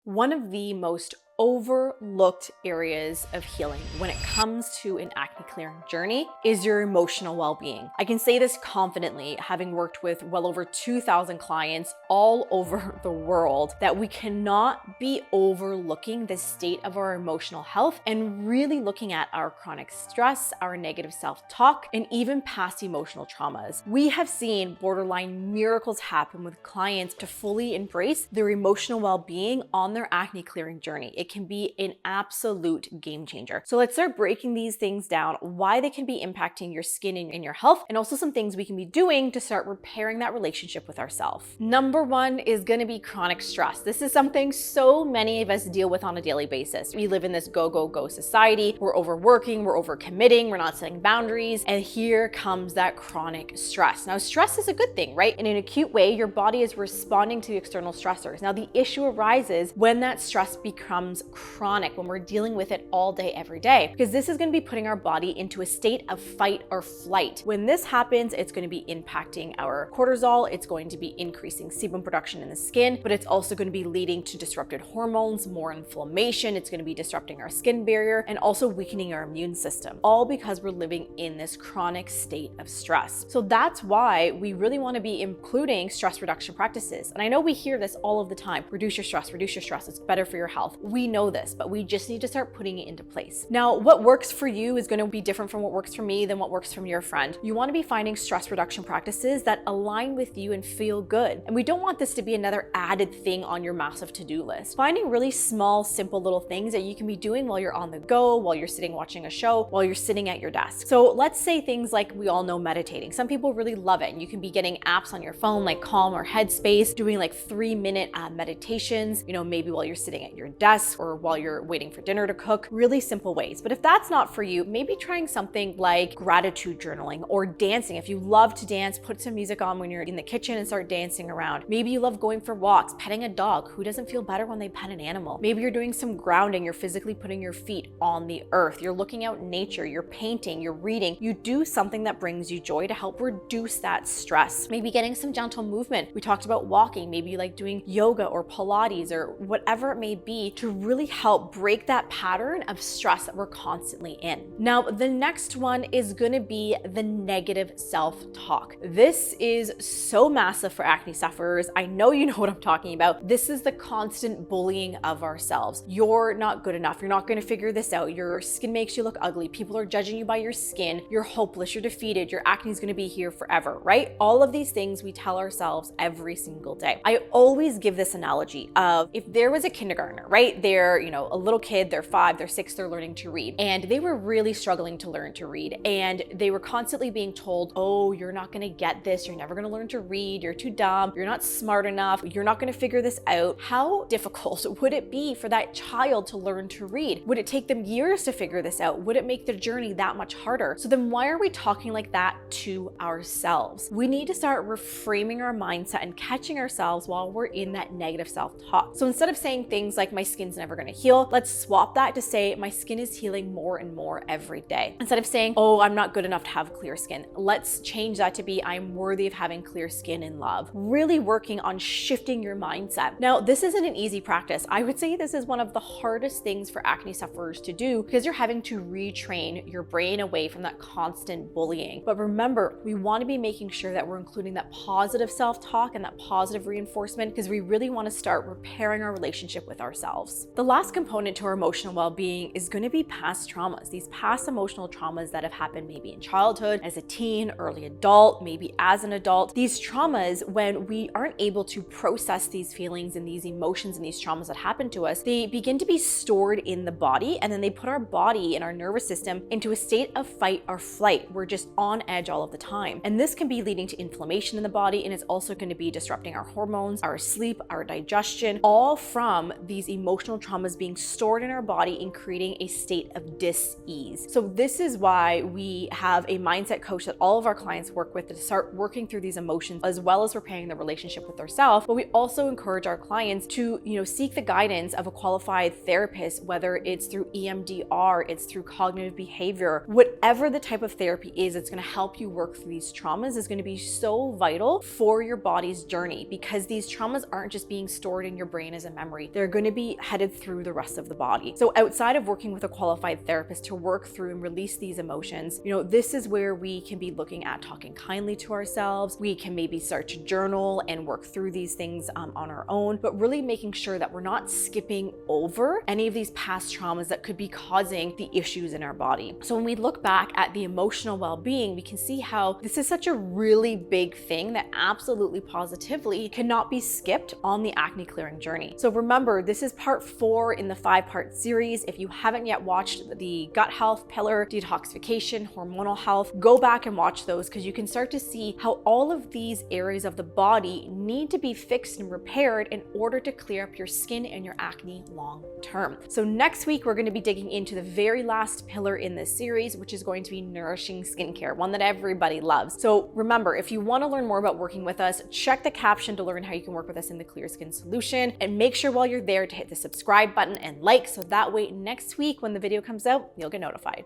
One of the most overlooked areas of healing when it comes to an acne clearing journey is your emotional well-being. I can say this confidently, having worked with well over 2,000 clients all over the world, that we cannot be overlooking the state of our emotional health and really looking at our chronic stress, our negative self-talk, and even past emotional traumas. We have seen borderline miracles happen with clients to fully embrace their emotional well-being on their acne clearing journey. It can be an absolute game changer. So let's start breaking these things down, why they can be impacting your skin and your health, and also some things we can be doing to start repairing that relationship with ourselves. Number one is going to be chronic stress. This is something so many of us deal with on a daily basis. We live in this go, go, go society. We're overworking, we're overcommitting, we're not setting boundaries, and here comes that chronic stress. Now, stress is a good thing, right? In an acute way, your body is responding to external stressors. Now, the issue arises when that stress becomes chronic, when we're dealing with it all day, every day, because this is going to be putting our body into a state of fight or flight. When this happens, it's going to be impacting our cortisol, it's going to be increasing sebum production in the skin, but it's also going to be leading to disrupted hormones, more inflammation, it's going to be disrupting our skin barrier, and also weakening our immune system, all because we're living in this chronic state of stress. So that's why we really want to be including stress reduction practices. And I know we hear this all of the time: reduce your stress, it's better for your health. We know this, but we just need to start putting it into place. Now, what works for you is going to be different from what works for me than what works from your friend. You want to be finding stress reduction practices that align with you and feel good. And we don't want this to be another added thing on your massive to-do list. Finding really small, simple little things that you can be doing while you're on the go, while you're sitting watching a show, while you're sitting at your desk. So let's say things like, we all know meditating. Some people really love it. And you can be getting apps on your phone like Calm or Headspace, doing like 3-minute meditations, maybe while you're sitting at your desk or while you're waiting for dinner to cook. Really simple ways. But if that's not for you, maybe trying something like gratitude journaling or dancing. If you love to dance, put some music on when you're in the kitchen and start dancing around. Maybe you love going for walks, petting a dog. Who doesn't feel better when they pet an animal? Maybe you're doing some grounding. You're physically putting your feet on the earth. You're looking out in nature. You're painting. You're reading. You do something that brings you joy to help reduce that stress. Maybe getting some gentle movement. We talked about walking. Maybe you like doing yoga or Pilates or whatever it may be to really help break that pattern of stress that we're constantly in. Now, the next one is going to be the negative self-talk. This is so massive for acne sufferers. I know you know what I'm talking about. This is the constant bullying of ourselves. You're not good enough. You're not going to figure this out. Your skin makes you look ugly. People are judging you by your skin. You're hopeless. You're defeated. Your acne is going to be here forever, right? All of these things we tell ourselves every single day. I always give this analogy of, if there was a kindergartner, right? They're, a little kid, they're 5, they're 6, they're learning to read. And they were really struggling to learn to read. And they were constantly being told, oh, you're not going to get this. You're never going to learn to read. You're too dumb. You're not smart enough. You're not going to figure this out. How difficult would it be for that child to learn to read? Would it take them years to figure this out? Would it make the journey that much harder? So then why are we talking like that to ourselves? We need to start reframing our mindset and catching ourselves while we're in that negative self-talk. So instead of saying things like, my skin's never going to heal, let's swap that to say, my skin is healing more and more every day. Instead of saying, oh, I'm not good enough to have clear skin, let's change that to be, I'm worthy of having clear skin in love. Really working on shifting your mindset. Now, this isn't an easy practice. I would say this is one of the hardest things for acne sufferers to do, because you're having to retrain your brain away from that constant bullying. But remember, we want to be making sure that we're including that positive self-talk and that positive reinforcement, because we really want to start repairing our relationship with ourselves. The last component to our emotional well-being is going to be past traumas. These past emotional traumas that have happened maybe in childhood, as a teen, early adult, maybe as an adult. These traumas, when we aren't able to process these feelings and these emotions and these traumas that happen to us, they begin to be stored in the body, and then they put our body and our nervous system into a state of fight or flight. We're just on edge all of the time. And this can be leading to inflammation in the body, and it's also going to be disrupting our hormones, our sleep, our digestion, all from these emotional traumas being stored in our body and creating a state of dis-ease. So this is why we have a mindset coach that all of our clients work with to start working through these emotions, as well as repairing the relationship with ourselves. But we also encourage our clients to, seek the guidance of a qualified therapist, whether it's through EMDR, it's through cognitive behavior, whatever the type of therapy is, it's going to help you work through these traumas is going to be so vital for your body's journey, because these traumas aren't just being stored in your brain as a memory. They're going to be headed through the rest of the body. So outside of working with a qualified therapist to work through and release these emotions, this is where we can be looking at talking kindly to ourselves. We can maybe start to journal and work through these things on our own, but really making sure that we're not skipping over any of these past traumas that could be causing the issues in our body. So when we look back at the emotional well-being, we can see how this is such a really big thing that absolutely positively cannot be skipped on the acne clearing journey. So remember, this is part 4 in the 5-part series. If you haven't yet watched the gut health pillar, detoxification, hormonal health, go back and watch those, because you can start to see how all of these areas of the body need to be fixed and repaired in order to clear up your skin and your acne long term. So next week, we're going to be digging into the very last pillar in this series, which is going to be nourishing skincare, one that everybody loves. So remember, if you want to learn more about working with us, check the caption to learn how you can work with us in the Clear Skin Solution, and make sure while you're there to hit the subscribe button and like, so that way next week when the video comes out, you'll get notified.